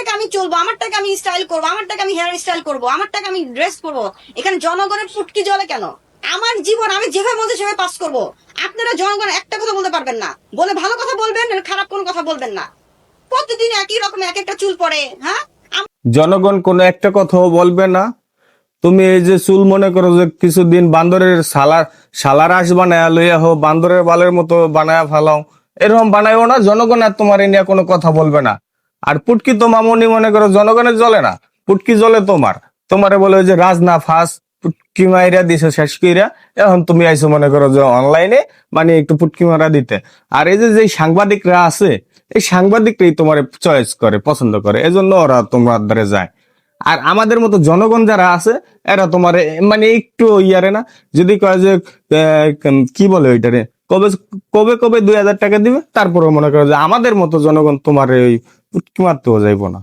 টাকা আমি চলবো, আমার টাকা আমি স্টাইল করবো, আমার টাকা আমি হেয়ার স্টাইল করবো, আমার টাকা আমি ড্রেস করবো। এখানে জনগণের ফুটকি জ্বলে কেন? আমার জীবন আমি যেভাবে বলছি সেভাবে পাস করবো। আপনারা জনগণ একটা কথা বলতে পারবেন না, বলে ভালো কথা বলবেন, খারাপ কোনো কথা বলবেন না। প্রতিদিন একই রকম এক একটা চুল পড়ে। হ্যাঁ, জনগণ কোনো একটা কথাও বলবে না। তুমি এই যে চুল মনে করো যে কিছুদিন বান্দরের সালার আঁশ বানায়া লইয়া হো, বান্দরের বালের মতো বানায়া ফেলাও, এরকম বানাইও না। জনগণ আর তোমার এ নিয়ে কোনো কথা বলবে না। আর পুটকি তো মামুনি মনে করো জনগণের জ্বলে না, পুটকি জ্বলে তোমার। তোমারে বলে ওই যে রাজনা ফাঁস পুটকি মাইরা দিছে শেষ কইরা, এখন তুমি আইছো মনে করো যে অনলাইনে মানে একটু পুটকি মারা দিতে। আর এই যে যে সাংবাদিকরা আছে, এই সাংবাদিকরাই তোমার চয়েস করে, পছন্দ করে, এজন্য ওরা তোমার দ্বারে যায়। আর আমাদের মতো জনগণ যারা আছে এরা তোমার মানে একটু ইয়ারে না, যদি কয় যে কি বলে ওইটারে, কবে কবে কবে 2000 টাকা দিবে, তারপরে মনে করো যে আমাদের মতো জনগণ তোমার ওই উটকি মারতেও যাইবো না।